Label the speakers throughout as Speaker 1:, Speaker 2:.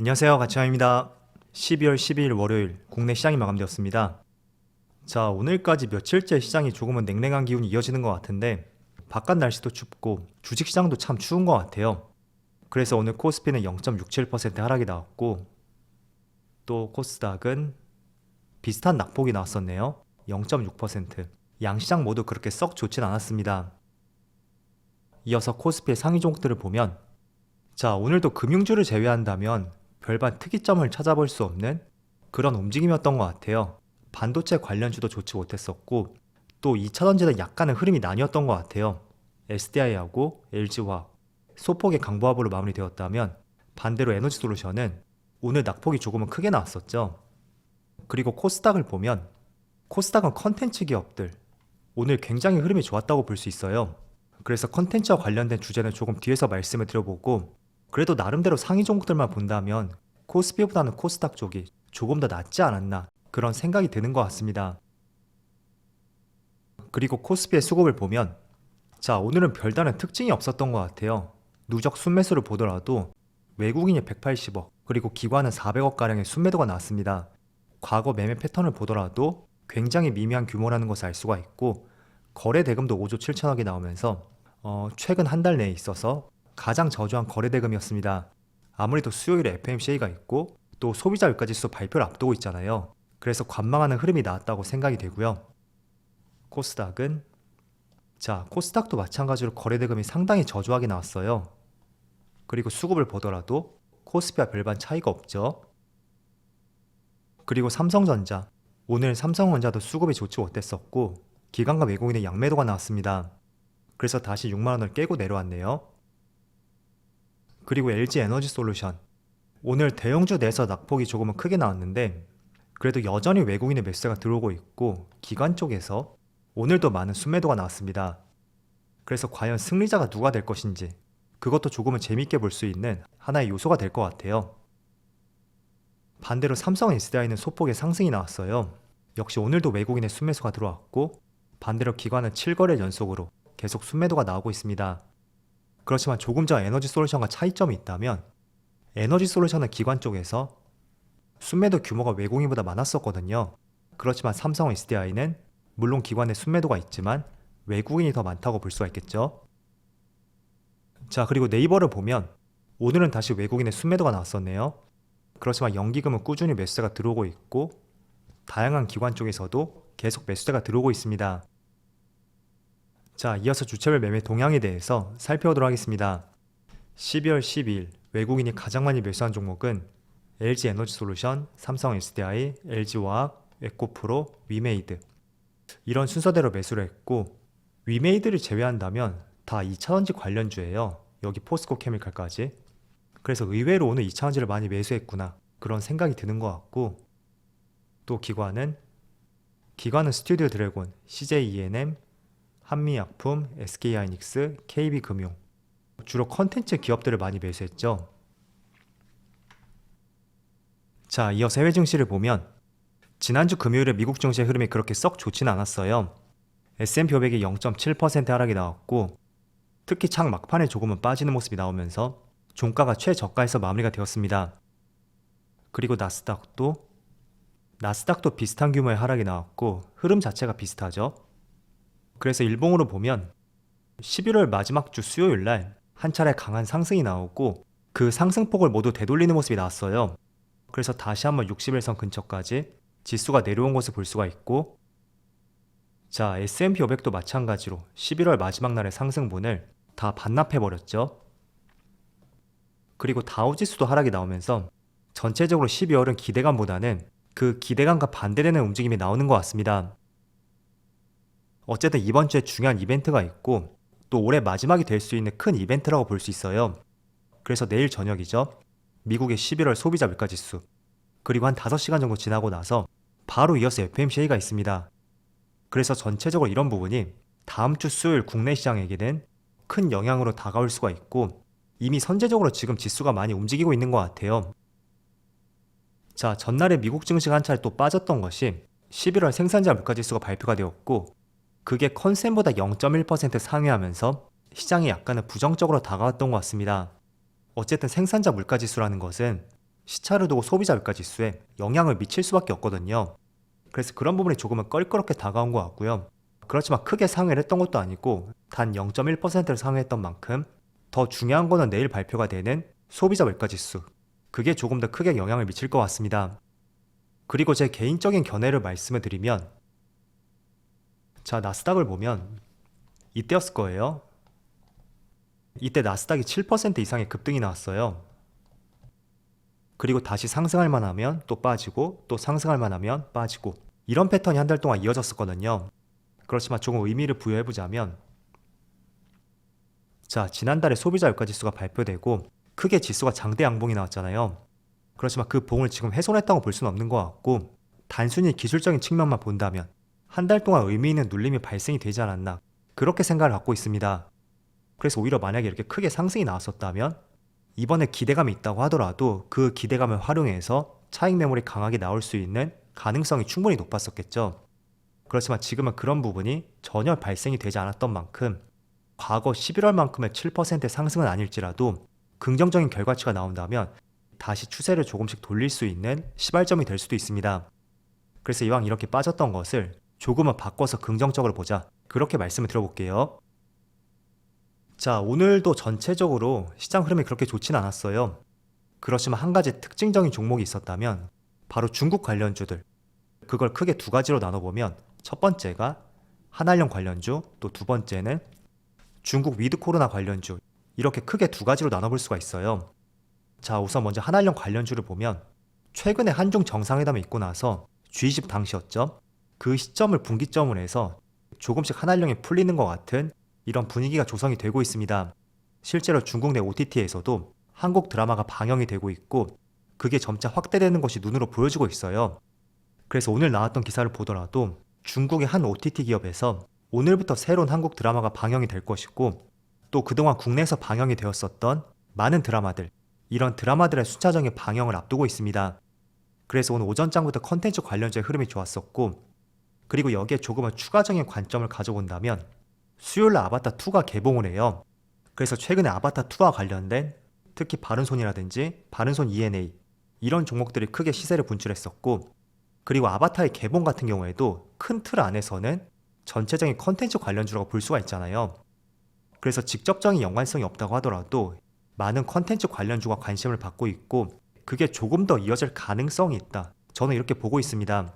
Speaker 1: 안녕하세요. 가치왕입니다. 12월 12일 월요일 국내 시장이 마감되었습니다. 자, 오늘까지 며칠째 시장이 조금은 냉랭한 기운이 이어지는 것 같은데 바깥 날씨도 춥고 주식시장도 참 추운 것 같아요. 그래서 오늘 코스피는 0.67% 하락이 나왔고 또 코스닥은 비슷한 낙폭이 나왔었네요. 0.6%. 양시장 모두 그렇게 썩 좋진 않았습니다. 이어서 코스피의 상위 종목들을 보면 자, 오늘도 금융주를 제외한다면 별반 특이점을 찾아볼 수 없는 그런 움직임이었던 것 같아요. 반도체 관련주도 좋지 못했었고 또 2차전지는 약간의 흐름이 나뉘었던 것 같아요. SDI하고 LG화학, 소폭의 강보합으로 마무리되었다면 반대로 에너지솔루션은 오늘 낙폭이 조금은 크게 나왔었죠. 그리고 코스닥을 보면 코스닥은 컨텐츠 기업들 오늘 굉장히 흐름이 좋았다고 볼 수 있어요. 그래서 컨텐츠와 관련된 주제는 조금 뒤에서 말씀을 드려보고 그래도 나름대로 상위 종목들만 본다면 코스피보다는 코스닥 쪽이 조금 더 낫지 않았나 그런 생각이 드는 것 같습니다. 그리고 코스피의 수급을 보면 자, 오늘은 별다른 특징이 없었던 것 같아요. 누적 순매수를 보더라도 외국인이 180억 그리고 기관은 400억가량의 순매도가 나왔습니다. 과거 매매 패턴을 보더라도 굉장히 미미한 규모라는 것을 알 수가 있고 거래 대금도 5조 7천억이 나오면서 최근 한 달 내에 있어서 가장 저조한 거래 대금이었습니다. 아무래도 수요일에 FMCA가 있고 또 소비자 물가지수 발표를 앞두고 있잖아요. 그래서 관망하는 흐름이 나왔다고 생각이 되고요. 코스닥은 자, 코스닥도 마찬가지로 거래 대금이 상당히 저조하게 나왔어요. 그리고 수급을 보더라도 코스피와 별반 차이가 없죠. 그리고 삼성전자 오늘 삼성전자도 수급이 좋지 못했었고 기관과 외국인의 양매도가 나왔습니다. 그래서 다시 6만원을 깨고 내려왔네요. 그리고 LG에너지솔루션 오늘 대형주 내에서 낙폭이 조금은 크게 나왔는데 그래도 여전히 외국인의 매수가 들어오고 있고 기관 쪽에서 오늘도 많은 순매도가 나왔습니다. 그래서 과연 승리자가 누가 될 것인지 그것도 조금은 재밌게 볼 수 있는 하나의 요소가 될 것 같아요. 반대로 삼성 SDI는 소폭의 상승이 나왔어요. 역시 오늘도 외국인의 순매수가 들어왔고 반대로 기관은 7거래 연속으로 계속 순매도가 나오고 있습니다. 그렇지만 조금 전 에너지솔루션과 차이점이 있다면 에너지솔루션은 기관 쪽에서 순매도 규모가 외국인보다 많았었거든요. 그렇지만 삼성 SDI는 물론 기관의 순매도가 있지만 외국인이 더 많다고 볼 수가 있겠죠. 자, 그리고 네이버를 보면 오늘은 다시 외국인의 순매도가 나왔었네요. 그렇지만 연기금은 꾸준히 매수세가 들어오고 있고 다양한 기관 쪽에서도 계속 매수세가 들어오고 있습니다. 자, 이어서 주체별 매매 동향에 대해서 살펴보도록 하겠습니다. 12월 12일 외국인이 가장 많이 매수한 종목은 LG에너지솔루션, 삼성 SDI, LG화학, 에코프로, 위메이드 이런 순서대로 매수를 했고 위메이드를 제외한다면 다 2차전지 관련주예요. 여기 포스코 케미칼까지. 그래서 의외로 오늘 2차전지를 많이 매수했구나 그런 생각이 드는 것 같고 또 기관은 스튜디오 드래곤, CJ 한미약품, SK하이닉스, KB금융 주로 컨텐츠 기업들을 많이 매수했죠. 자, 이어서 해외 증시를 보면 지난주 금요일에 미국 증시의 흐름이 그렇게 썩 좋지는 않았어요. S&P 500이 0.7% 하락이 나왔고 특히 창 막판에 조금은 빠지는 모습이 나오면서 종가가 최저가에서 마무리가 되었습니다. 그리고 나스닥도 비슷한 규모의 하락이 나왔고 흐름 자체가 비슷하죠. 그래서 일봉으로 보면 11월 마지막 주 수요일 날 한 차례 강한 상승이 나오고 그 상승폭을 모두 되돌리는 모습이 나왔어요. 그래서 다시 한번 60일선 근처까지 지수가 내려온 것을 볼 수가 있고 자, S&P 500도 마찬가지로 11월 마지막 날의 상승분을 다 반납해버렸죠. 그리고 다우지수도 하락이 나오면서 전체적으로 12월은 기대감보다는 그 기대감과 반대되는 움직임이 나오는 것 같습니다. 어쨌든 이번 주에 중요한 이벤트가 있고 또 올해 마지막이 될 수 있는 큰 이벤트라고 볼 수 있어요. 그래서 내일 저녁이죠. 미국의 11월 소비자 물가지수 그리고 한 5시간 정도 지나고 나서 바로 이어서 FMCA가 있습니다. 그래서 전체적으로 이런 부분이 다음 주 수요일 국내 시장에게는 큰 영향으로 다가올 수가 있고 이미 선제적으로 지금 지수가 많이 움직이고 있는 것 같아요. 자, 전날에 미국 증시가 한 차례 또 빠졌던 것이 11월 생산자 물가지수가 발표가 되었고 그게 컨센보다 0.1% 상회하면서 시장이 약간은 부정적으로 다가왔던 것 같습니다. 어쨌든 생산자 물가지수라는 것은 시차를 두고 소비자 물가 지수에 영향을 미칠 수밖에 없거든요. 그래서 그런 부분이 조금은 껄끄럽게 다가온 것 같고요. 그렇지만 크게 상회를 했던 것도 아니고 단 0.1%를 상회했던 만큼 더 중요한 거는 내일 발표가 되는 소비자 물가 지수. 그게 조금 더 크게 영향을 미칠 것 같습니다. 그리고 제 개인적인 견해를 말씀을 드리면, 자, 나스닥을 보면 이때였을 거예요. 이때 나스닥이 7% 이상의 급등이 나왔어요. 그리고 다시 상승할 만하면 또 빠지고 또 상승할 만하면 빠지고 이런 패턴이 한 달 동안 이어졌었거든요. 그렇지만 조금 의미를 부여해보자면, 자, 지난달에 소비자 물가 지수가 발표되고 크게 지수가 장대 양봉이 나왔잖아요. 그렇지만 그 봉을 지금 훼손했다고 볼 수는 없는 것 같고, 단순히 기술적인 측면만 본다면 한 달 동안 의미 있는 눌림이 발생이 되지 않았나, 그렇게 생각을 갖고 있습니다. 그래서 오히려 만약에 이렇게 크게 상승이 나왔었다면 이번에 기대감이 있다고 하더라도 그 기대감을 활용해서 차익 매물이 강하게 나올 수 있는 가능성이 충분히 높았었겠죠. 그렇지만 지금은 그런 부분이 전혀 발생이 되지 않았던 만큼 과거 11월만큼의 7% 상승은 아닐지라도 긍정적인 결과치가 나온다면 다시 추세를 조금씩 돌릴 수 있는 시발점이 될 수도 있습니다. 그래서 이왕 이렇게 빠졌던 것을 조금은 바꿔서 긍정적으로 보자, 그렇게 말씀을 드려볼게요. 자, 오늘도 전체적으로 시장 흐름이 그렇게 좋진 않았어요. 그렇지만 한 가지 특징적인 종목이 있었다면 바로 중국 관련주들. 그걸 크게 두 가지로 나눠보면, 첫 번째가 한알령 관련주, 또 두 번째는 중국 위드 코로나 관련주. 이렇게 크게 두 가지로 나눠볼 수가 있어요. 자, 우선 먼저 한알령 관련주를 보면 최근에 한중 정상회담이 있고 나서 G20 당시였죠. 그 시점을 분기점으로 해서 조금씩 한알령이 풀리는 것 같은 이런 분위기가 조성이 되고 있습니다. 실제로 중국 내 OTT에서도 한국 드라마가 방영이 되고 있고 그게 점차 확대되는 것이 눈으로 보여지고 있어요. 그래서 오늘 나왔던 기사를 보더라도 중국의 한 OTT 기업에서 오늘부터 새로운 한국 드라마가 방영이 될 것이고, 또 그동안 국내에서 방영이 되었었던 많은 드라마들, 이런 드라마들의 순차적인 방영을 앞두고 있습니다. 그래서 오늘 오전장부터 컨텐츠 관련주의 흐름이 좋았었고, 그리고 여기에 조금은 추가적인 관점을 가져본다면 수요일날 아바타2가 개봉을 해요. 그래서 최근에 아바타2와 관련된 특히 바른손이라든지 바른손 ENA 이런 종목들이 크게 시세를 분출했었고, 그리고 아바타의 개봉 같은 경우에도 큰 틀 안에서는 전체적인 컨텐츠 관련주라고 볼 수가 있잖아요. 그래서 직접적인 연관성이 없다고 하더라도 많은 컨텐츠 관련주가 관심을 받고 있고 그게 조금 더 이어질 가능성이 있다, 저는 이렇게 보고 있습니다.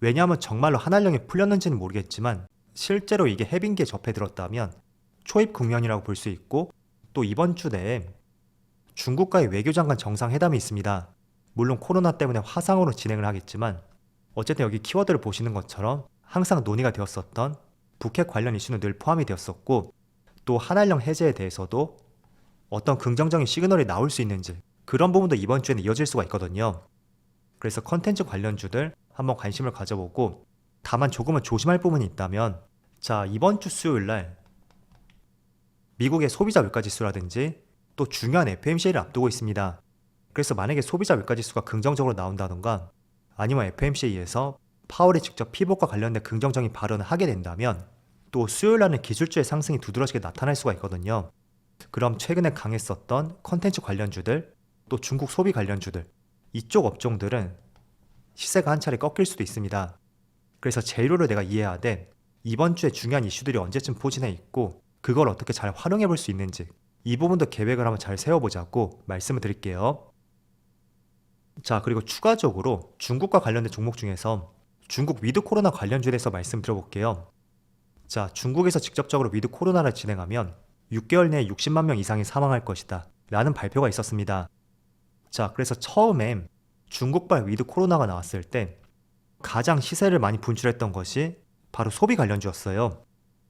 Speaker 1: 왜냐하면 정말로 한알령이 풀렸는지는 모르겠지만 실제로 이게 해빙기에 접해 들었다면 초입 국면이라고 볼 수 있고, 또 이번 주 내에 중국과의 외교장관 정상회담이 있습니다. 물론 코로나 때문에 화상으로 진행을 하겠지만 어쨌든 여기 키워드를 보시는 것처럼 항상 논의가 되었었던 북핵 관련 이슈는 늘 포함이 되었었고, 또 한알령 해제에 대해서도 어떤 긍정적인 시그널이 나올 수 있는지, 그런 부분도 이번 주에는 이어질 수가 있거든요. 그래서 컨텐츠 관련주들 한번 관심을 가져보고, 다만 조금은 조심할 부분이 있다면, 자, 이번 주 수요일날 미국의 소비자 물가지수라든지 또 중요한 FMC를 앞두고 있습니다. 그래서 만약에 소비자 물가지수가 긍정적으로 나온다던가 아니면 FMC에서 파월이 직접 피복과 관련된 긍정적인 발언을 하게 된다면 또 수요일날은 기술주의 상승이 두드러지게 나타날 수가 있거든요. 그럼 최근에 강했었던 컨텐츠 관련주들, 또 중국 소비 관련주들, 이쪽 업종들은 시세가 한 차례 꺾일 수도 있습니다. 그래서 재료를 내가 이해해야 돼. 이번 주에 중요한 이슈들이 언제쯤 포진해 있고 그걸 어떻게 잘 활용해 볼 수 있는지, 이 부분도 계획을 한번 잘 세워보자고 말씀을 드릴게요. 자, 그리고 추가적으로 중국과 관련된 종목 중에서 중국 위드 코로나 관련주에 대해서 말씀드려볼게요. 자, 중국에서 직접적으로 위드 코로나를 진행하면 6개월 내에 60만 명 이상이 사망할 것이다 라는 발표가 있었습니다. 자, 그래서 처음에 중국발 위드 코로나가 나왔을 때 가장 시세를 많이 분출했던 것이 바로 소비 관련주였어요.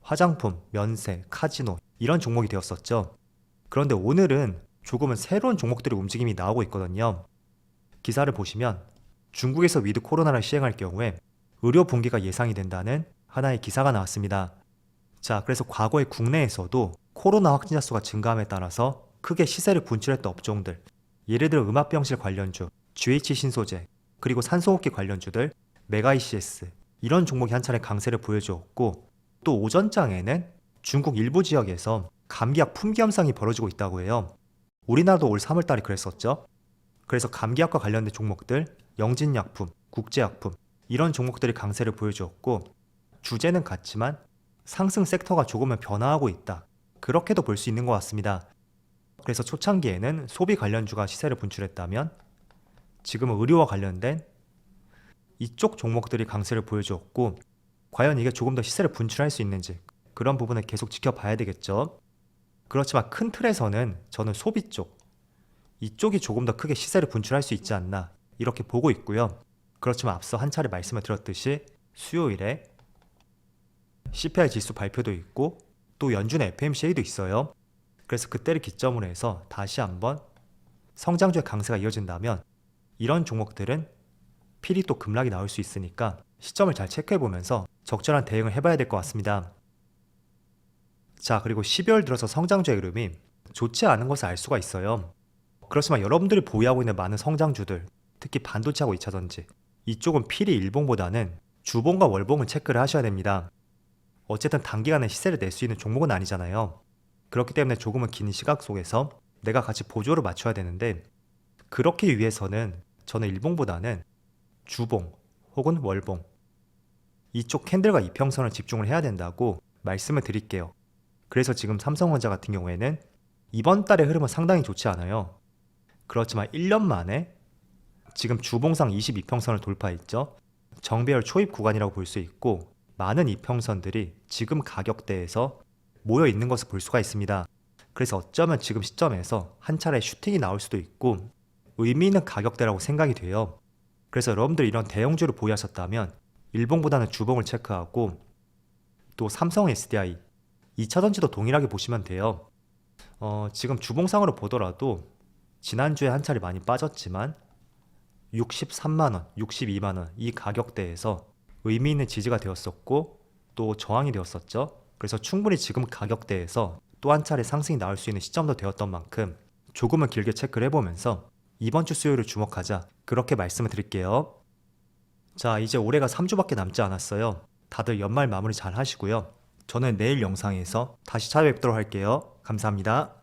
Speaker 1: 화장품, 면세, 카지노 이런 종목이 되었었죠. 그런데 오늘은 조금은 새로운 종목들의 움직임이 나오고 있거든요. 기사를 보시면 중국에서 위드 코로나를 시행할 경우에 의료 붕괴가 예상이 된다는 하나의 기사가 나왔습니다. 자, 그래서 과거에 국내에서도 코로나 확진자 수가 증가함에 따라서 크게 시세를 분출했던 업종들, 예를 들어 음압병실 관련주, GH 신소재, 그리고 산소호흡기 관련주들, 메가이시스 이런 종목이 한 차례 강세를 보여주었고, 또 오전장에는 중국 일부 지역에서 감기약 품귀 현상이 벌어지고 있다고 해요. 우리나라도 올 3월달에 그랬었죠. 그래서 감기약과 관련된 종목들, 영진약품, 국제약품 이런 종목들이 강세를 보여주었고 주제는 같지만 상승 섹터가 조금은 변화하고 있다. 그렇게도 볼 수 있는 것 같습니다. 그래서 초창기에는 소비 관련주가 시세를 분출했다면 지금은 의료와 관련된 이쪽 종목들이 강세를 보여주었고 과연 이게 조금 더 시세를 분출할 수 있는지 그런 부분을 계속 지켜봐야 되겠죠. 그렇지만 큰 틀에서는 저는 소비 쪽, 이쪽이 조금 더 크게 시세를 분출할 수 있지 않나 이렇게 보고 있고요. 그렇지만 앞서 한 차례 말씀을 드렸듯이 수요일에 CPI 지수 발표도 있고 또 연준의 FMCA도 있어요. 그래서 그때를 기점으로 해서 다시 한번 성장주의 강세가 이어진다면 이런 종목들은 필히 또 급락이 나올 수 있으니까 시점을 잘 체크해보면서 적절한 대응을 해봐야 될 것 같습니다. 자, 그리고 12월 들어서 성장주의 흐름이 좋지 않은 것을 알 수가 있어요. 그렇지만 여러분들이 보유하고 있는 많은 성장주들, 특히 반도체하고 2차전지 이쪽은 필히 일봉보다는 주봉과 월봉을 체크를 하셔야 됩니다. 어쨌든 단기간에 시세를 낼 수 있는 종목은 아니잖아요. 그렇기 때문에 조금은 긴 시각 속에서 내가 같이 보조를 맞춰야 되는데 그렇게 위해서는 저는 일봉보다는 주봉 혹은 월봉 이쪽 캔들과 이평선을 집중을 해야 된다고 말씀을 드릴게요. 그래서 지금 삼성전자 같은 경우에는 이번 달의 흐름은 상당히 좋지 않아요. 그렇지만 1년 만에 지금 주봉상 22평선을 돌파했죠. 정배열 초입 구간이라고 볼 수 있고 많은 이평선들이 지금 가격대에서 모여 있는 것을 볼 수가 있습니다. 그래서 어쩌면 지금 시점에서 한 차례 슈팅이 나올 수도 있고 의미 있는 가격대라고 생각이 돼요. 그래서 여러분들이 이런 대형주를 보유하셨다면 일봉보다는 주봉을 체크하고 또 삼성 SDI 2차전지도 동일하게 보시면 돼요. 지금 주봉상으로 보더라도 지난주에 한 차례 많이 빠졌지만 63만원, 62만원 이 가격대에서 의미 있는 지지가 되었었고 또 저항이 되었었죠. 그래서 충분히 지금 가격대에서 또 한 차례 상승이 나올 수 있는 시점도 되었던 만큼 조금은 길게 체크를 해보면서 이번 주 수요일을 주목하자 그렇게 말씀을 드릴게요. 자, 이제 올해가 3주밖에 남지 않았어요. 다들 연말 마무리 잘 하시고요. 저는 내일 영상에서 다시 찾아뵙도록 할게요. 감사합니다.